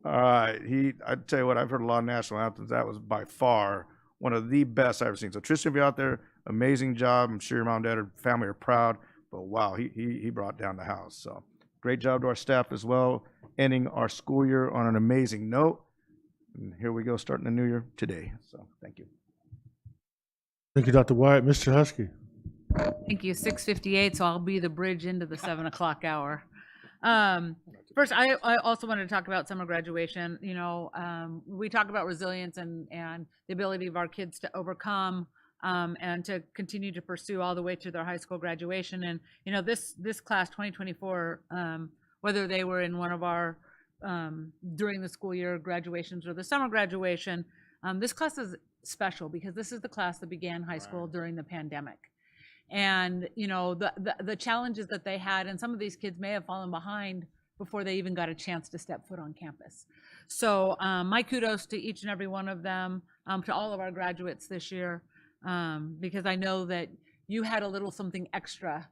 All right, I tell you what, I've heard a lot of national anthems. That was by far one of the best I've ever seen. So Tristan, if you're out there, amazing job. I'm sure your mom and dad or family are proud. But wow, he brought down the house. So great job to our staff as well, ending our school year on an amazing note. And here we go, starting the new year today. So thank you. Thank you, Dr. Wyatt. Mr. Husky. Thank you. 6:58, so I'll be the bridge into the 7 o'clock hour. First, I also wanted to talk about summer graduation. You know, we talk about resilience and the ability of our kids to overcome and to continue to pursue all the way to their high school graduation. And, you know, this class 2024, whether they were in one of our during the school year graduations or the summer graduation, this class is special because this is the class that began high school during the pandemic. And, you know, the challenges that they had, and some of these kids may have fallen behind before they even got a chance to step foot on campus. So my kudos to each and every one of them, to all of our graduates this year, because I know that you had a little something extra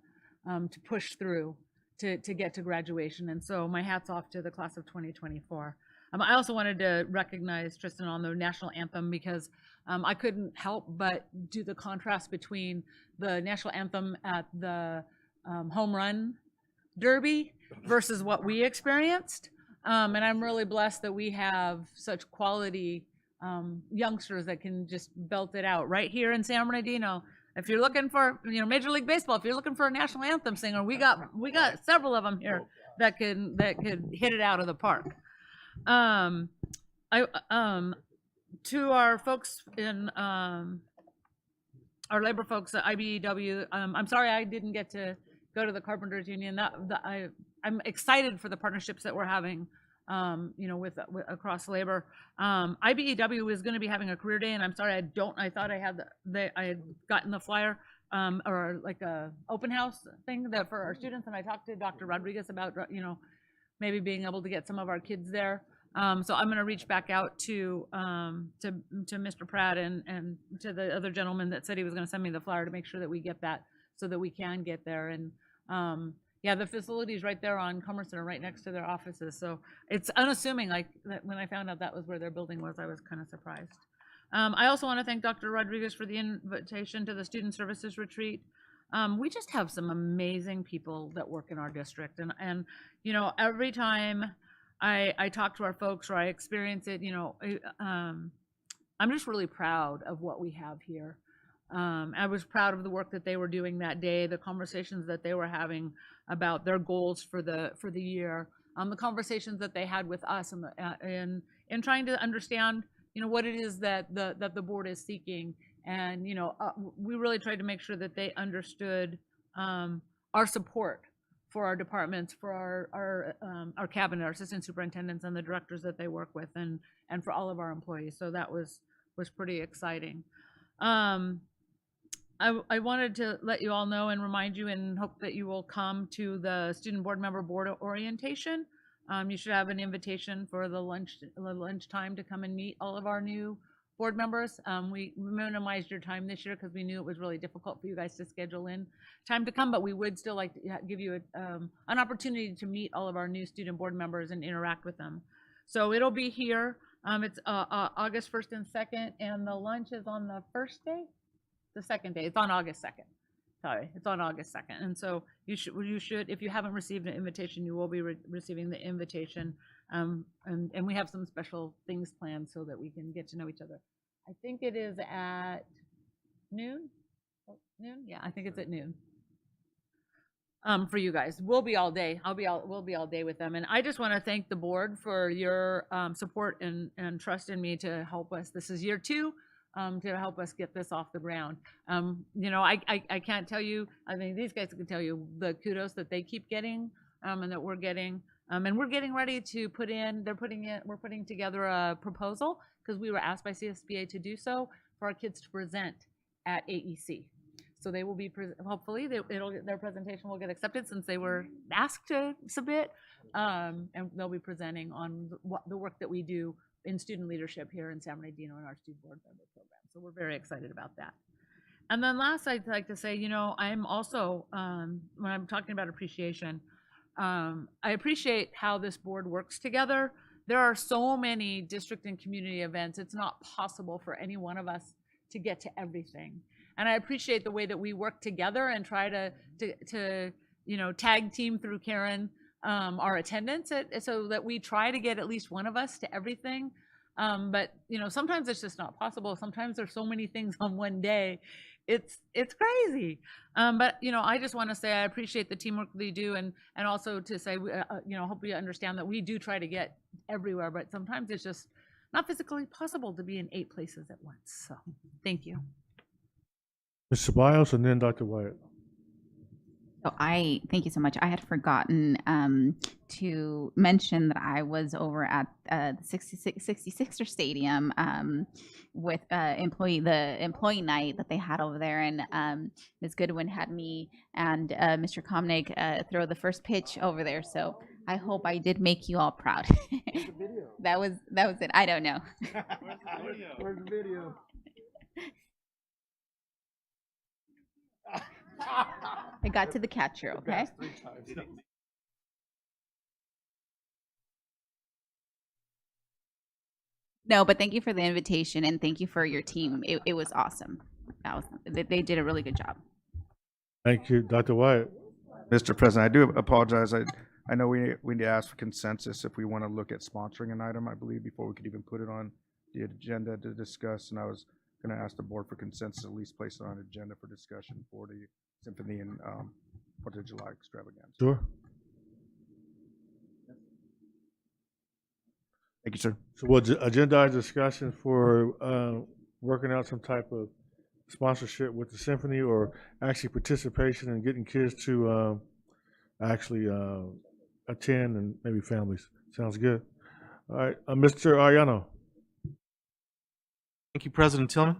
to push through to get to graduation. And so my hat's off to the class of 2024. I also wanted to recognize Tristan on the national anthem because I couldn't help but do the contrast between the national anthem at the home run derby versus what we experienced. And I'm really blessed that we have such quality youngsters that can just belt it out right here in San Bernardino. If you're looking for, you know, Major League Baseball, if you're looking for a national anthem singer, we got several of them here that could hit it out of the park. To our folks in our labor folks at IBEW, I'm sorry I didn't get to go to the Carpenters Union. I'm excited for the partnerships that we're having, you know, with across labor. IBEW is going to be having a career day, and I'm sorry I thought I had I had gotten the flyer or like a open house thing that for our students, and I talked to Dr. Rodriguez about, you know, maybe being able to get some of our kids there. So I'm going to reach back out to Mr. Pratt and to the other gentleman that said he was going to send me the flyer to make sure that we get that so that we can get there. And yeah, the facility's right there on Commerce Center, right next to their offices. So it's unassuming. Like when I found out that was where their building was, I was kind of surprised. I also want to thank Dr. Rodriguez for the invitation to the Student Services Retreat. We just have some amazing people that work in our district, and you know, every time I talk to our folks or I experience it, you know, I'm just really proud of what we have here. I was proud of the work that they were doing that day, the conversations that they were having about their goals for the year, the conversations that they had with us, and in trying to understand, you know, what it is that the board is seeking, and you know, we really tried to make sure that they understood our support for our departments, for our cabinet, our assistant superintendents, and the directors that they work with, and for all of our employees. So that was pretty exciting. I wanted to let you all know and remind you and hope that you will come to the student board member board orientation. You should have an invitation for the lunch time to come and meet all of our new board members. We minimized your time this year because we knew it was really difficult for you guys to schedule in time to come, but we would still like to give you an opportunity to meet all of our new student board members and interact with them. So it'll be here. It's August 1st and 2nd, and the lunch is on the first day? The second day. It's on August 2nd. Sorry, it's on August 2nd. And so you should, if you haven't received an invitation, you will be receiving the invitation. And we have some special things planned so that we can get to know each other. I think it is at noon. Oh, noon? Yeah, I think it's at noon. For you guys, we'll be all day. We'll be all day with them. And I just want to thank the board for your support and trust in me to help us. This is year 2. To help us get this off the ground. You know, I can't tell you, I mean, these guys can tell you the kudos that they keep getting and that we're getting. And we're getting ready to we're putting together a proposal because we were asked by CSBA to do so for our kids to present at AEC. So they will be, hopefully, their presentation will get accepted since they were asked to submit. And they'll be presenting on the work that we do in student leadership here in San Bernardino in our student board member program. So we're very excited about that. And then last, I'd like to say, I'm also, when I'm talking about appreciation, I appreciate how this board works together. There are so many district and community events. It's not possible for any one of us to get to everything. And I appreciate the way that we work together and try to tag team through Karen our attendance so that we try to get at least one of us to everything. But sometimes it's just not possible. Sometimes there's so many things on one day. It's crazy. But I just want to say I appreciate the teamwork they do, and also to say hope you understand that we do try to get everywhere, but sometimes it's just not physically possible to be in 8 places at once. So thank you. Mr. Biles and then Dr. Wyatt. So thank you so much. I had forgotten to mention that I was over at the 66er Stadium with the employee night that they had over there, and Ms. Goodwin had me and Mr. Komnick throw the first pitch over there. So I hope I did make you all proud. That was it. I don't know. Where's the video? I got to the catcher, okay? No, but thank you for the invitation and thank you for your team. It was awesome. They did a really good job. Thank you, Dr. Wyatt. Mr. President, I do apologize. I know we need to ask for consensus if we want to look at sponsoring an item, I believe, before we could even put it on the agenda to discuss. And I was going to ask the board for consensus, at least place it on agenda for discussion for the Symphony and 4th of July extravaganza. Sure. Thank you, sir. So we'll agendize discussion for working out some type of sponsorship with the Symphony, or actually participation and getting kids to actually attend, and maybe families. Sounds good. All right, Mr. Ariano. Thank you, President Tillman.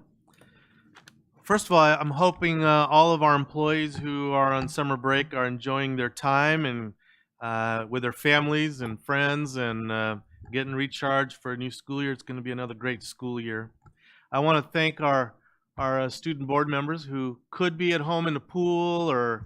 First of all, I'm hoping all of our employees who are on summer break are enjoying their time and with their families and friends and getting recharged for a new school year. It's going to be another great school year. I want to thank our student board members who could be at home in the pool or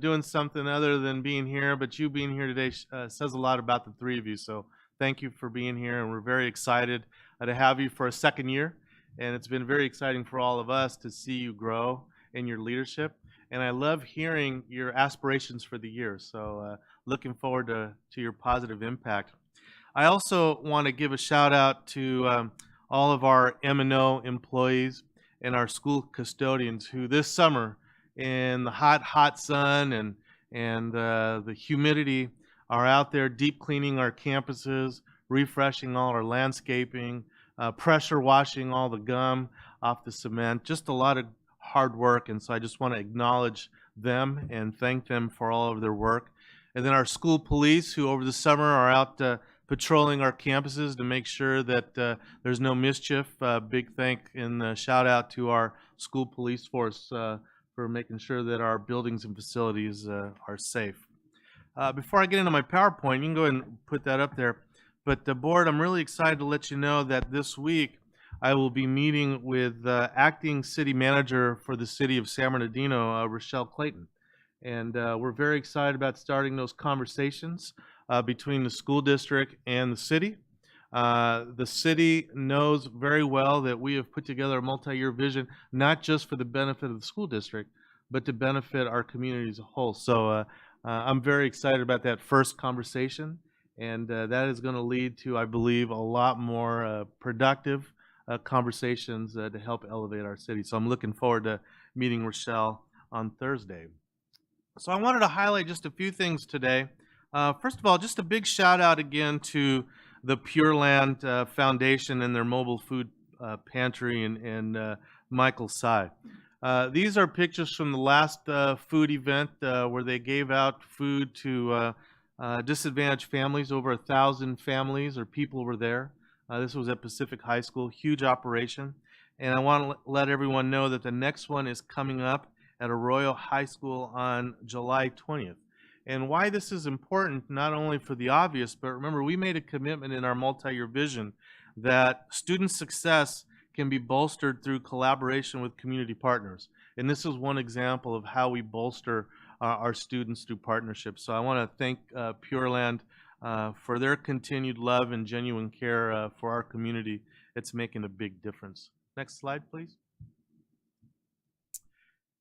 doing something other than being here, but you being here today says a lot about the 3 of you. So thank you for being here, and we're very excited to have you for a second year. And it's been very exciting for all of us to see you grow in your leadership. And I love hearing your aspirations for the year. So looking forward to your positive impact. I also want to give a shout out to all of our M&O employees and our school custodians who this summer in the hot sun and the humidity are out there deep cleaning our campuses, refreshing all our landscaping, pressure washing all the gum off the cement. Just a lot of hard work, and so I just want to acknowledge them and thank them for all of their work. And then our school police, who over the summer are out patrolling our campuses to make sure that there's no mischief. Big thank and shout out to our school police force for making sure that our buildings and facilities are safe. Before I get into my PowerPoint, you can go ahead and put that up there. But the board, I'm really excited to let you know that this week I will be meeting with acting city manager for the city of San Bernardino, Rochelle Clayton. And we're very excited about starting those conversations between the school district and the city. The city knows very well that we have put together a multi-year vision, not just for the benefit of the school district, but to benefit our community as a whole. So I'm very excited about that first conversation. And that is going to lead to, I believe, a lot more productive conversations to help elevate our city. So I'm looking forward to meeting Rochelle on Thursday. So I wanted to highlight just a few things today. First of all, just a big shout out again to the Pure Land Foundation and their mobile food pantry and Michael Sy. These are pictures from the last food event where they gave out food to disadvantaged families. Over 1,000 families or people were there. This was at Pacific High School, huge operation. And I want to let everyone know that the next one is coming up at Arroyo High School on July 20th. And why this is important, not only for the obvious, but remember, we made a commitment in our multi-year vision that student success can be bolstered through collaboration with community partners. And this is one example of how we bolster our students through partnerships. So I want to thank Pure Land for their continued love and genuine care for our community. It's making a big difference. Next slide, please.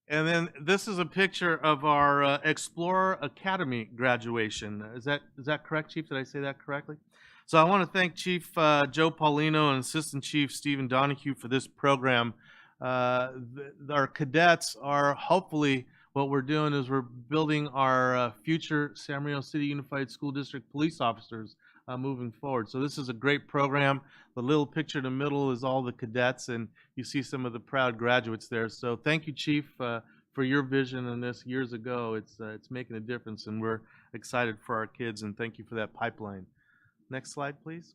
And then this is a picture of our Explorer Academy graduation. Is that correct, Chief? Did I say that correctly? So I want to thank Chief Joe Paulino and Assistant Chief Stephen Donahue for this program. Our cadets are hopefully, what we're doing is we're building our future San Marino City Unified School District police officers moving forward. So this is a great program. The little picture in the middle is all the cadets, and you see some of the proud graduates there. So thank you, Chief, for your vision on this years ago. It's making a difference, and we're excited for our kids, and thank you for that pipeline. Next slide, please.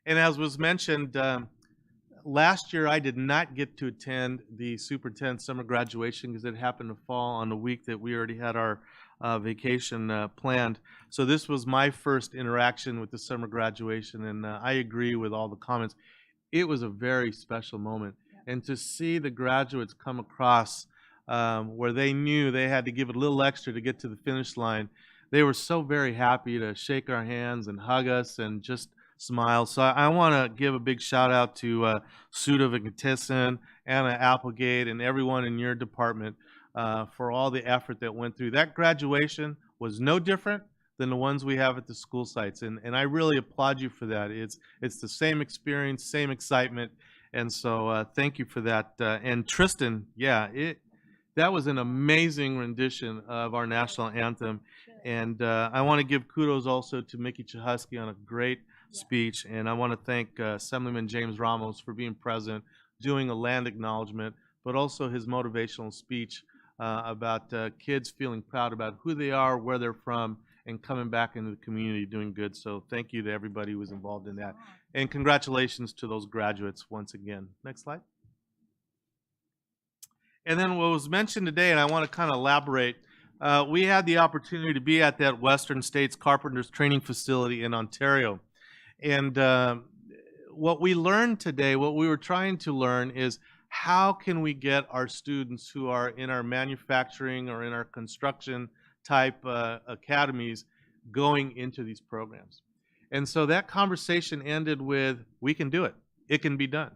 And as was mentioned, last year I did not get to attend the superintendent summer graduation because it happened to fall on the week that we already had our vacation planned. So this was my first interaction with the summer graduation, and I agree with all the comments. It was a very special moment. And to see the graduates come across where they knew they had to give it a little extra to get to the finish line, they were so very happy to shake our hands and hug us and just smile. So I want to give a big shout out to Sudha Venkatesan, Anna Applegate, and everyone in your department for all the effort that went through. That graduation was no different than the ones we have at the school sites, and I really applaud you for that. It's the same experience, same excitement, and so thank you for that. And Tristan, yeah, that was an amazing rendition of our national anthem, and I want to give kudos also to Mickey Chahusky on a great speech, and I want to thank Assemblyman James Ramos for being present, doing a land acknowledgement, but also his motivational speech about kids feeling proud about who they are, where they're from, and coming back into the community doing good. So thank you to everybody who was involved in that. And congratulations to those graduates once again. Next slide. And then what was mentioned today, and I want to kind of elaborate, we had the opportunity to be at that Western States Carpenters Training Facility in Ontario. And what we learned today, what we were trying to learn is how can we get our students who are in our manufacturing or in our construction type academies going into these programs. And so that conversation ended with, we can do it. It can be done.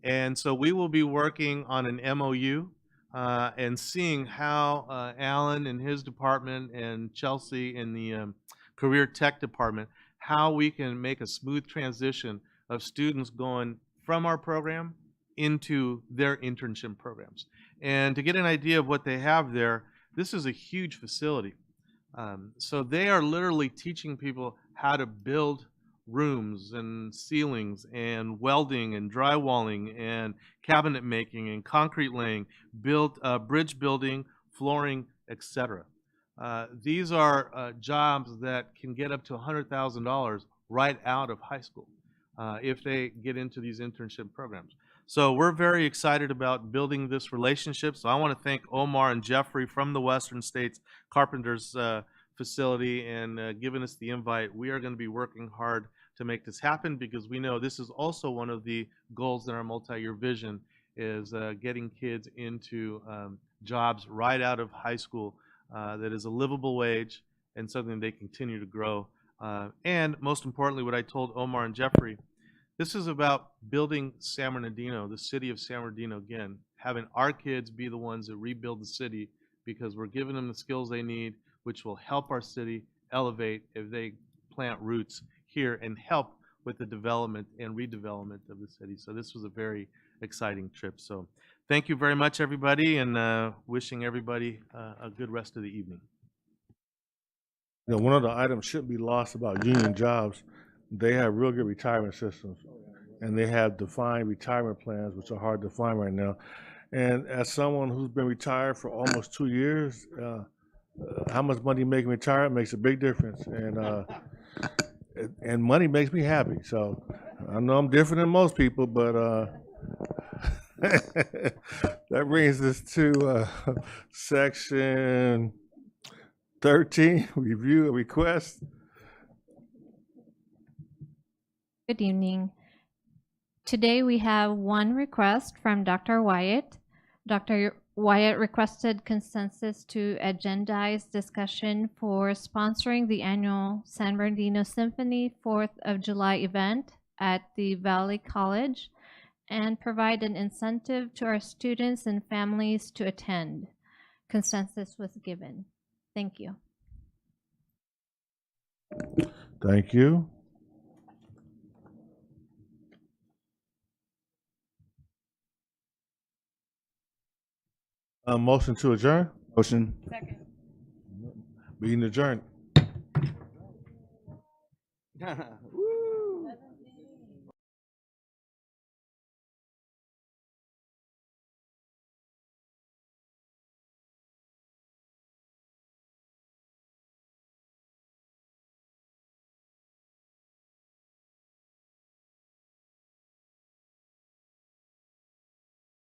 And so we will be working on an MOU and seeing how Alan and his department and Chelsea in the career tech department, how we can make a smooth transition of students going from our program into their internship programs. And to get an idea of what they have there, this is a huge facility. So they are literally teaching people how to build rooms and ceilings and welding and drywalling and cabinet making and concrete laying, bridge building, flooring, etc. These are jobs that can get up to $100,000 right out of high school if they get into these internship programs. So we're very excited about building this relationship. So I want to thank Omar and Jeffrey from the Western States Carpenters facility and giving us the invite. We are going to be working hard to make this happen because we know this is also one of the goals in our multi-year vision is getting kids into jobs right out of high school that is a livable wage and something they continue to grow. And most importantly, what I told Omar and Jeffrey, this is about building San Bernardino, the city of San Bernardino again, having our kids be the ones that rebuild the city because we're giving them the skills they need, which will help our city elevate if they plant roots here and help with the development and redevelopment of the city. So this was a very exciting trip. So thank you very much, everybody, and wishing everybody a good rest of the evening. You know, one of the items shouldn't be lost about union jobs. They have real good retirement systems, and they have defined retirement plans, which are hard to find right now. And as someone who's been retired for almost 2 years, how much money you make in retirement makes a big difference. And and money makes me happy. So I know I'm different than most people, but that brings us to section 13, review a request. Good evening. Today we have one request from Dr. Wyatt. Dr. Wyatt requested consensus to agendize discussion for sponsoring the annual San Bernardino Symphony 4th of July event at the Valley College and provide an incentive to our students and families to attend. Consensus was given. Thank you. Thank you. Motion to adjourn? Motion. Second. Meeting adjourned. Woo.